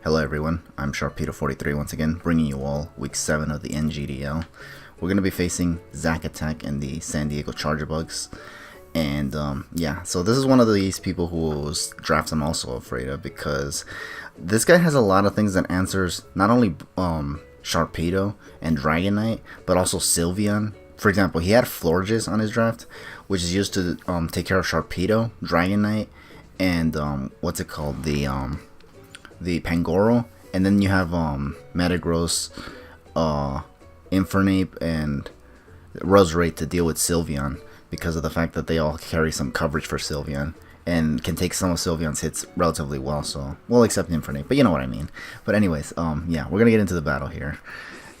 Hello everyone, I'm Sharpedo43 once again, bringing you all week 7 of the NGDL. We're going to be facing Zack Attack and the San Diego Chargabugs. And yeah, so this is one of these people whose drafts I'm also afraid of, because this guy has a lot of things that answers not only Sharpedo and Dragonite, but also Sylveon. For example, he had Florges on his draft, which is used to take care of Sharpedo, Dragonite, and what's it called, the Pangoro, and then you have Metagross, Infernape, and Roserade to deal with Sylveon, because of the fact that they all carry some coverage for Sylveon and can take some of Sylveon's hits relatively well. So, well, except Infernape, but you know what I mean. But anyways, yeah, we're gonna get into the battle here.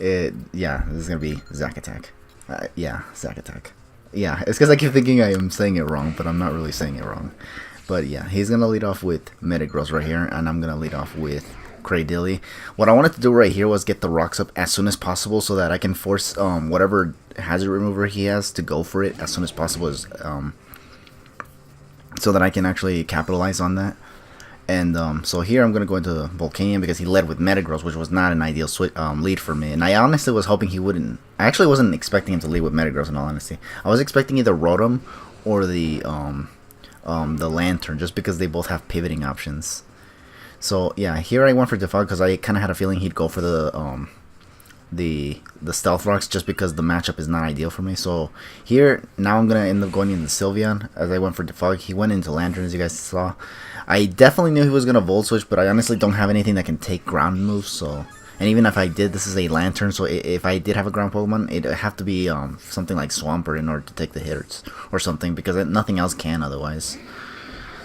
Yeah, this is gonna be Zack Attack. Yeah, Zack Attack. Yeah, it's because I keep thinking I am saying it wrong, but I'm not really saying it wrong. But yeah, he's going to lead off with Metagross right here, and I'm going to lead off with Cradily. What I wanted to do right here was get the rocks up as soon as possible so that I can force whatever hazard remover he has to go for it as soon as possible, so that I can actually capitalize on that. And so here I'm going to go into Volcanion because he led with Metagross, which was not an ideal lead for me. And I honestly was hoping he wouldn't. I actually wasn't expecting him to lead with Metagross, in all honesty. I was expecting either Rotom or the Lantern, just because they both have pivoting options. So yeah, here I went for Defog because I kind of had a feeling he'd go for the Stealth Rocks, just because the matchup is not ideal for me. So here, now I'm gonna end up going into Sylveon as I went for Defog. He went into Lantern, as you guys saw. I definitely knew he was gonna Volt Switch, but I honestly don't have anything that can take ground moves. So, and even if I did, this is a Lantern, so if I did have a ground Pokemon, it'd have to be something like Swampert in order to take the hits or something, because nothing else can otherwise.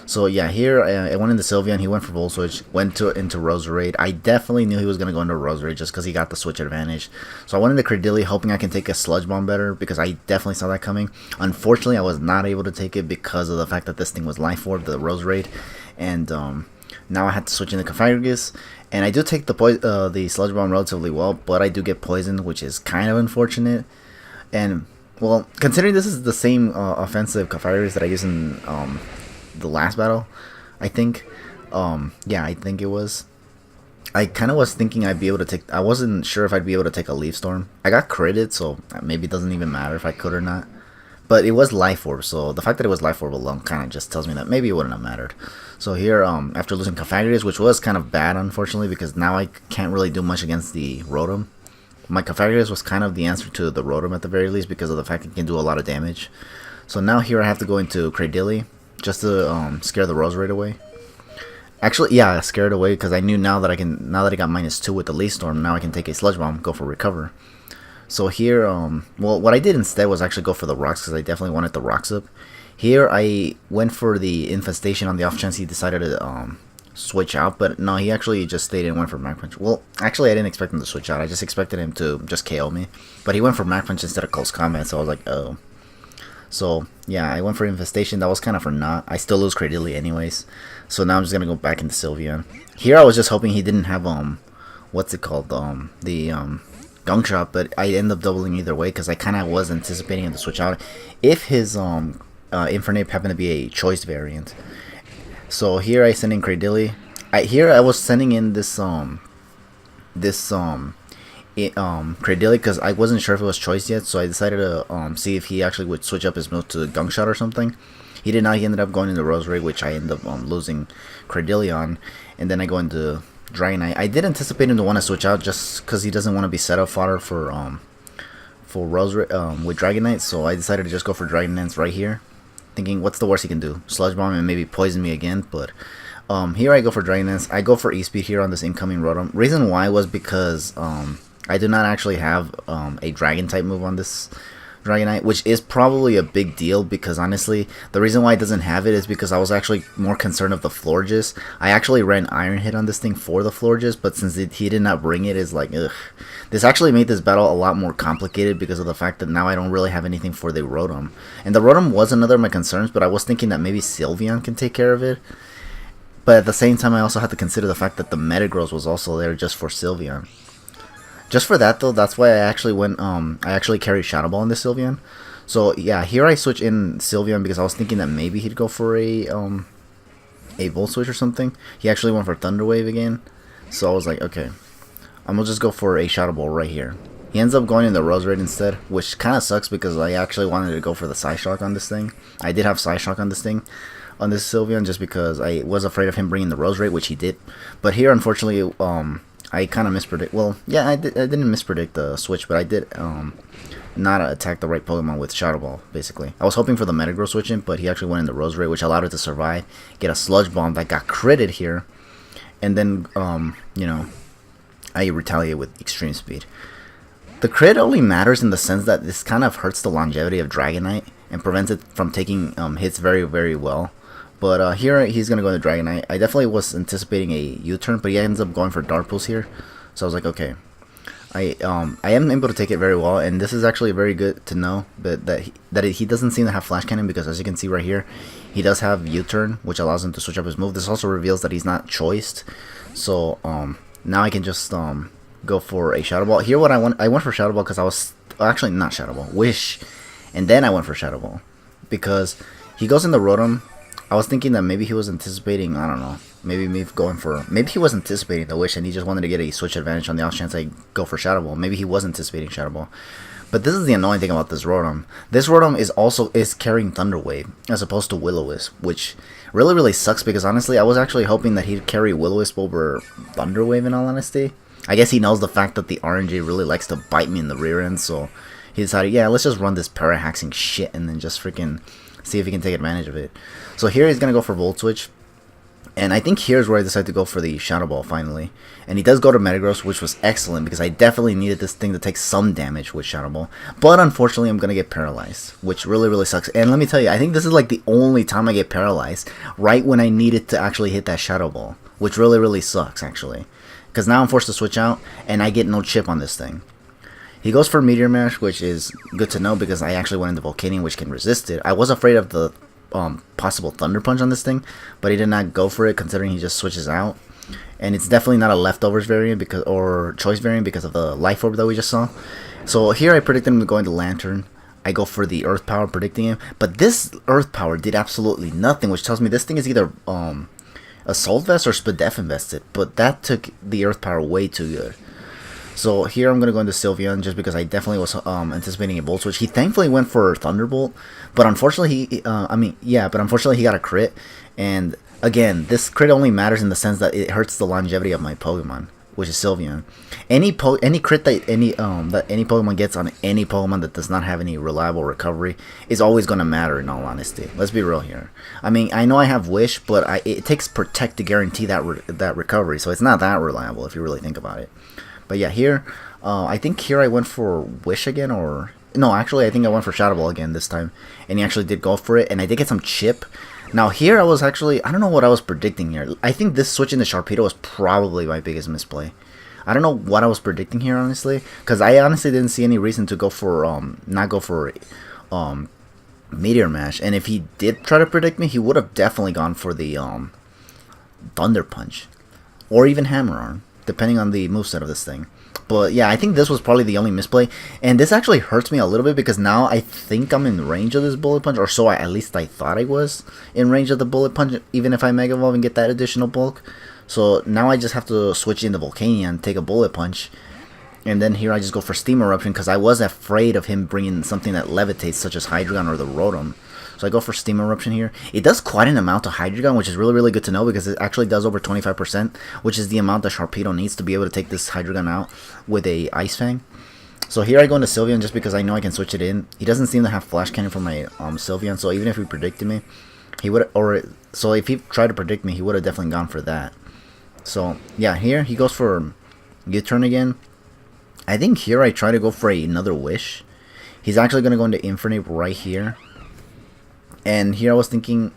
So yeah, here I went into Sylveon. He went for Volt Switch, went into Roserade. I definitely knew he was going to go into Roserade just because he got the switch advantage. So I went into Cradily, hoping I can take a Sludge Bomb better, because I definitely saw that coming. Unfortunately, I was not able to take it because of the fact that this thing was Life Orb, the Roserade. And now I had to switch into Cofagrigus. And I do take the Sludge Bomb relatively well, but I do get poisoned, which is kind of unfortunate. And, well, considering this is the same offensive Cofagrigus that I used in the last battle, I think, yeah, I think it was. I kind of was thinking I'd be able to take. I wasn't sure if I'd be able to take a Leaf Storm. I got critted, so maybe it doesn't even matter if I could or not. But it was Life Orb, so the fact that it was Life Orb alone kind of just tells me that maybe it wouldn't have mattered. So here, after losing Cofagrigus, which was kind of bad, unfortunately, because now I can't really do much against the Rotom. My Cofagrigus was kind of the answer to the Rotom at the very least, because of the fact it can do a lot of damage. So now here I have to go into Cradily, just to scare the Roserade away. Actually, yeah, scare it away, because I knew now that I got -2 with the Leaf Storm, now I can take a Sludge Bomb, go for Recover. So here, well, what I did instead was actually go for the Rocks, because I definitely wanted the Rocks up. Here, I went for the Infestation on the off chance he decided to switch out, but no, he actually just stayed and went for Mach Punch. Well, actually, I didn't expect him to switch out. I just expected him to just KO me, but he went for Mach Punch instead of Close Combat, so I was like, oh. So yeah, I went for Infestation. That was kind of for naught. I still lose Cradily anyways. So now I'm just gonna go back into Sylveon. Here I was just hoping he didn't have what's it called, the Gunk Shot, but I end up doubling either way, because I kind of was anticipating him to switch out if his Infernape happened to be a choice variant. So here I send in Cradily. Here I was sending in this Cradily, because I wasn't sure if it was choice yet, so I decided to see if he actually would switch up his move to Gunk Shot or something. He did not. He ended up going into Roserade, which I ended up losing Cradily on, and then I go into Dragonite. I did anticipate him to want to switch out just because he doesn't want to be set up fodder for Roserade with Dragonite, so I decided to just go for Dragon Dance right here, thinking what's the worst he can do? Sludge Bomb and maybe poison me again, but here I go for Dragon Dance. I go for E-Speed here on this incoming Rotom. Reason why was because I do not actually have a Dragon type move on this Dragonite, which is probably a big deal, because honestly, the reason why it doesn't have it is because I was actually more concerned of the Florges. I actually ran Iron Hit on this thing for the Florges, but since he did not bring it, it's like, ugh. This actually made this battle a lot more complicated because of the fact that now I don't really have anything for the Rotom. And the Rotom was another of my concerns, but I was thinking that maybe Sylveon can take care of it. But at the same time, I also had to consider the fact that the Metagross was also there just for Sylveon. Just for that though, that's why I actually went, I actually carried Shadow Ball in this Sylveon. So yeah, here I switch in Sylveon because I was thinking that maybe he'd go for a Volt Switch or something. He actually went for Thunder Wave again. So I was like, okay, I'm gonna just go for a Shadow Ball right here. He ends up going in the Rose Raid instead, which kind of sucks because I actually wanted to go for the Psyshock on this thing. I did have Psyshock on this thing, on this Sylveon, just because I was afraid of him bringing the Rose Raid, which he did. But here, unfortunately, I kind of mispredict. Well, yeah, I didn't mispredict the switch, but I did not attack the right Pokemon with Shadow Ball, basically. I was hoping for the Metagross switch in, but he actually went in the Rose Raid, which allowed it to survive, get a Sludge Bomb that got critted here, and then, you know, I retaliate with Extreme Speed. The crit only matters in the sense that this kind of hurts the longevity of Dragonite and prevents it from taking hits very, very well. But here he's going to go into Dragonite. I definitely was anticipating a U-turn, but he ends up going for Dark Pulse here. So I was like, okay. I am able to take it very well, and this is actually very good to know that he doesn't seem to have Flash Cannon, because as you can see right here, he does have U-turn, which allows him to switch up his move. This also reveals that he's not choiced. So now I can just go for a Shadow Ball. Here what I went for Shadow Ball because I was actually not Shadow Ball, Wish, and then I went for Shadow Ball because he goes in the Rotom. I was thinking that maybe he was anticipating, I don't know, maybe he was anticipating the Wish and he just wanted to get a switch advantage on the off chance I go for Shadow Ball. Maybe he was anticipating Shadow Ball. But this is the annoying thing about this Rotom. This Rotom is carrying Thunder Wave as opposed to Will-O-Wisp, which really sucks because honestly I was actually hoping that he'd carry Will-O-Wisp over Thunder Wave, in all honesty. I guess he knows the fact that the RNG really likes to bite me in the rear end, so he decided, yeah, let's just run this Parahaxing shit and then just freaking see if he can take advantage of it. So here he's going to go for Volt Switch, and I think here's where I decided to go for the Shadow Ball finally. And he does go to Metagross, which was excellent because I definitely needed this thing to take some damage with Shadow Ball. But unfortunately I'm going to get paralyzed, which really sucks. And let me tell you, I think this is like the only time I get paralyzed, right when I needed to actually hit that Shadow Ball, which really sucks actually. Because now I'm forced to switch out, and I get no chip on this thing. He goes for Meteor Mash, which is good to know because I actually went into Volcanion, which can resist it. I was afraid of the possible Thunder Punch on this thing, but he did not go for it considering he just switches out. And it's definitely not a Leftovers variant or Choice variant because of the Life Orb that we just saw. So here I predicted him to go into Lantern. I go for the Earth Power predicting him, but this Earth Power did absolutely nothing, which tells me this thing is either Assault Vest or Spadef invested, but that took the Earth Power way too good. So here I'm going to go into Sylveon just because I definitely was anticipating a Volt Switch. He thankfully went for Thunderbolt, but unfortunately he got a crit. And again, this crit only matters in the sense that it hurts the longevity of my Pokemon, which is Sylveon. Any crit that any Pokemon gets on any Pokemon that does not have any reliable recovery is always going to matter, in all honesty. Let's be real here. I mean, I know I have Wish, but it takes Protect to guarantee that recovery, so it's not that reliable if you really think about it. But yeah, here, I think here I went for Wish again, or no, actually I think I went for Shadow Ball again this time, and he actually did go for it, and I did get some chip. Now here I was actually, I don't know what I was predicting here. I think this switch into Sharpedo was probably my biggest misplay. I don't know what I was predicting here, honestly, because I honestly didn't see any reason to go for, not go for, Meteor Mash. And if he did try to predict me, he would have definitely gone for the, Thunder Punch. Or even Hammer Arm, depending on the moveset of this thing. But yeah, I think this was probably the only misplay. And this actually hurts me a little bit because now I think I'm in range of this Bullet Punch. Or so at least I thought I was in range of the Bullet Punch, even if I Mega Evolve and get that additional bulk. So now I just have to switch into Volcanion, take a Bullet Punch. And then here I just go for Steam Eruption because I was afraid of him bringing something that levitates such as Hydreigon or the Rotom. So I go for Steam Eruption here. It does quite an amount to Hydreigon, which is really good to know because it actually does over 25%, which is the amount that Sharpedo needs to be able to take this Hydreigon out with a Ice Fang. So here I go into Sylveon just because I know I can switch it in. He doesn't seem to have Flash Cannon for my Sylveon, so even if he predicted me, he would, so if he tried to predict me, he would have definitely gone for that. So yeah, here he goes for U-turn again. I think here I try to go for another Wish. He's actually going to go into Infernape right here. And here I was thinking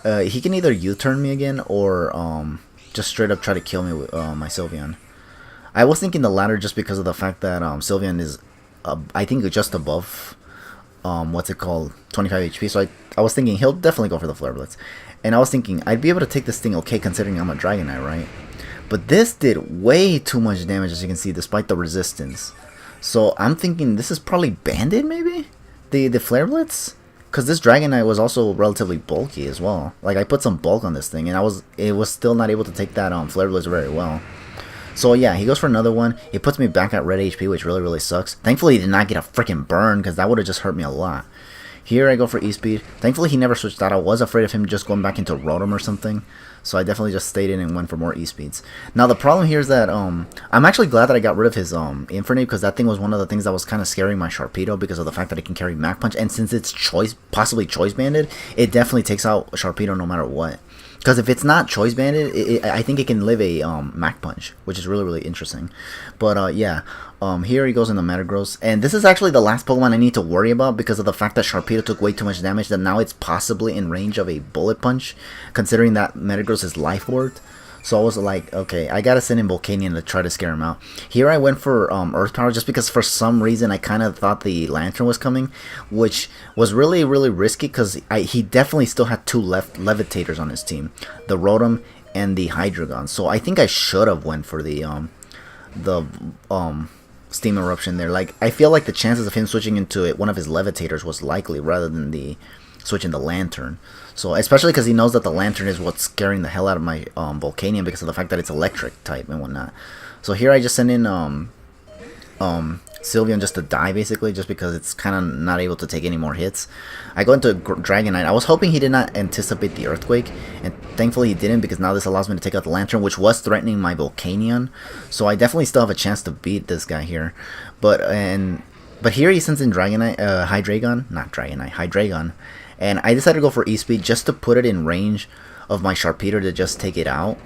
he can either U-turn me again or just straight up try to kill me with my Sylveon. I was thinking the latter just because of the fact that Sylveon is, I think, just above, 25 HP. So I was thinking he'll definitely go for the Flare Blitz. And I was thinking I'd be able to take this thing okay considering I'm a Dragonite, right? But this did way too much damage, as you can see, despite the resistance. So I'm thinking this is probably Banded, maybe? The Flare Blitz? Because this Dragonite was also relatively bulky as well. Like, I put some bulk on this thing, and it was still not able to take that Flare Blitz very well. So yeah, he goes for another one. He puts me back at red HP, which really, really sucks. Thankfully, he did not get a freaking burn, because that would have just hurt me a lot. Here I go for E-Speed. Thankfully, he never switched out. I was afraid of him just going back into Rotom or something. So I definitely just stayed in and went for more E-Speeds. Now, the problem here is that I'm actually glad that I got rid of his Infernape, because that thing was one of the things that was kind of scaring my Sharpedo because of the fact that it can carry Mach Punch. And since it's possibly Choice Banded, it definitely takes out Sharpedo no matter what. Because if it's not Choice Banded, I think it can live a Mach Punch, which is really, really interesting. But yeah, here he goes in the Metagross. And this is actually the last Pokemon I need to worry about because of the fact that Sharpedo took way too much damage, that now it's possibly in range of a Bullet Punch, considering that Metagross is Life Orb. So I was like, okay, I gotta send in Volcanion to try to scare him out. Here I went for Earth Power just because for some reason I kind of thought the Lantern was coming, which was really, really risky because he definitely still had two Levitators on his team, the Rotom and the Hydreigon. So I think I should have went for the Steam Eruption there. Like, I feel like the chances of him switching into one of his Levitators was likely rather than the switching the Lantern. So especially because he knows that the Lantern is what's scaring the hell out of my Volcanion because of the fact that it's electric type and whatnot. So here I just send in Sylveon just to die basically, just because it's kind of not able to take any more hits. I go into Dragonite. I was hoping he did not anticipate the Earthquake, and thankfully he didn't, because now this allows me to take out the Lantern, which was threatening my Volcanion. So I definitely still have a chance to beat this guy here. But here he sends in Dragonite, Hydreigon. And I decided to go for E-Speed just to put it in range of my Sharpedo to just take it out.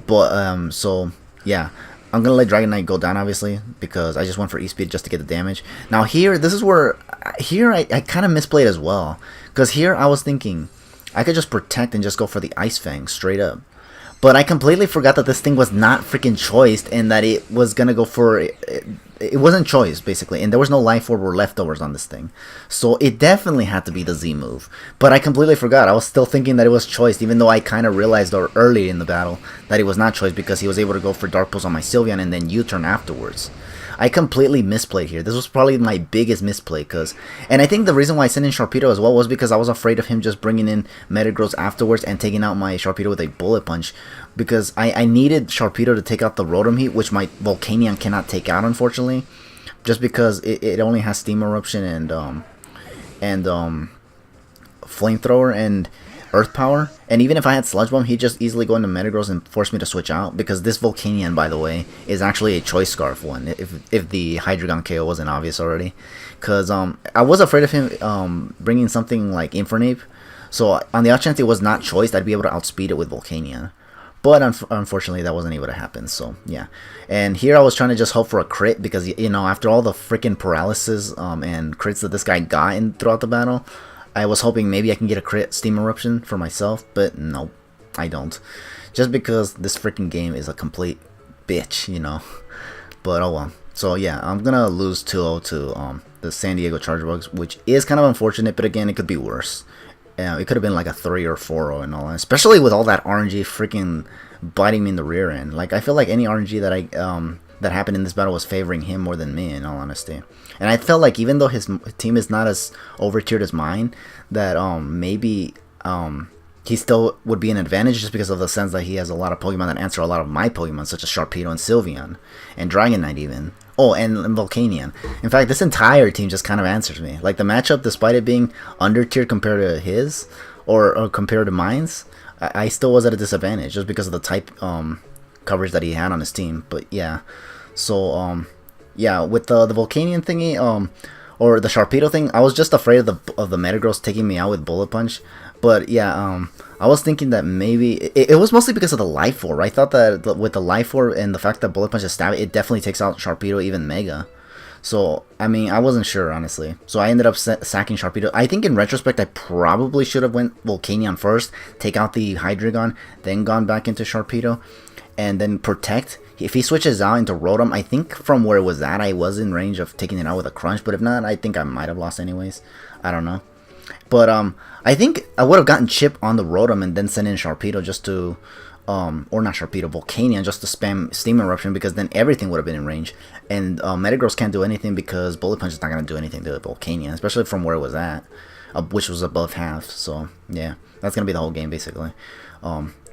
But, so, yeah. I'm going to let Dragonite go down, obviously, because I just went for E-Speed just to get the damage. Now, here, this is where, I kind of misplayed as well. Because here, I was thinking, I could just Protect and just go for the Ice Fang straight up. But I completely forgot that this thing was not freaking choiced, and that it was going to go for... It wasn't choice, basically, and there was no Life Orb or leftovers on this thing. So it definitely had to be the Z move. But I completely forgot. I was still thinking that it was choiced, even though I kind of realized early in the battle that it was not choiced, because he was able to go for Dark Pulse on my Sylveon and then U-turn afterwards. I completely misplayed here. This was probably my biggest misplay, and I think the reason why I sent in Sharpedo as well was because I was afraid of him just bringing in Metagross afterwards and taking out my Sharpedo with a Bullet Punch, because I needed Sharpedo to take out the Rotom Heat, which my Volcanion cannot take out, unfortunately, just because it only has Steam Eruption and Flamethrower and Earth Power. And even if I had Sludge Bomb, he'd just easily go into Metagross and force me to switch out, because this Volcanion, by the way, is actually a Choice Scarf one, if the Hydreigon KO wasn't obvious already. Because I was afraid of him bringing something like Infernape, so on the off chance it was not choiced, I'd be able to outspeed it with Volcanion. But unfortunately, that wasn't able to happen, so yeah. And here I was trying to just hope for a crit, because, you know, after all the freaking paralysis and crits that this guy got throughout the battle, I was hoping maybe I can get a crit Steam Eruption for myself, but nope, I don't. Just because this freaking game is a complete bitch, you know. But oh well. So yeah, I'm gonna lose 2-0 to the San Diego Chargabugs, which is kind of unfortunate, but again, it could be worse. It could have been like a 3 or 4-0 and all that, especially with all that RNG freaking biting me in the rear end. Like, I feel like any RNG that that happened in this battle was favoring him more than me, in all honesty. And I felt like even though his team is not as over-tiered as mine, that maybe he still would be an advantage just because of the sense that he has a lot of Pokemon that answer a lot of my Pokemon, such as Sharpedo and Sylveon, and Dragonite even. Oh, and Volcanion. In fact, this entire team just kind of answers me. Like, the matchup, despite it being under-tiered compared to his, or compared to mine's, I still was at a disadvantage just because of the type coverage that he had on his team. But yeah, so yeah, with the Volcanion thingy, or the Sharpedo thing, I was just afraid of the Metagross taking me out with Bullet Punch. But yeah, I was thinking that maybe it was mostly because of the Life Orb. I thought that with the Life Orb and the fact that Bullet Punch is stab, it definitely takes out Sharpedo, even Mega. So, I mean, I wasn't sure, honestly. So I ended up sacking Sharpedo. I think in retrospect, I probably should have went Volcanion first, take out the Hydreigon, then gone back into Sharpedo, and then Protect. If he switches out into Rotom, I think from where it was at, I was in range of taking it out with a Crunch. But if not, I think I might have lost anyways. I don't know. But I think I would have gotten Chip on the Rotom and then sent in Sharpedo just to... or not Sharpedo, Volcanion, just to spam Steam Eruption, because then everything would have been in range. And Metagross can't do anything because Bullet Punch is not going to do anything to Volcanion, especially from where it was at, which was above half. So, yeah, that's going to be the whole game, basically.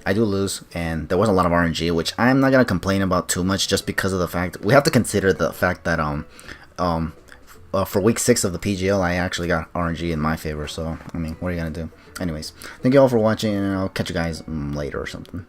I do lose, and there was a lot of RNG, which I'm not gonna complain about too much, just because of the fact we have to consider the fact that for week 6 of the PGL, I actually got RNG in my favor. So I mean, what are you gonna do? Anyways, thank you all for watching, and I'll catch you guys later or something.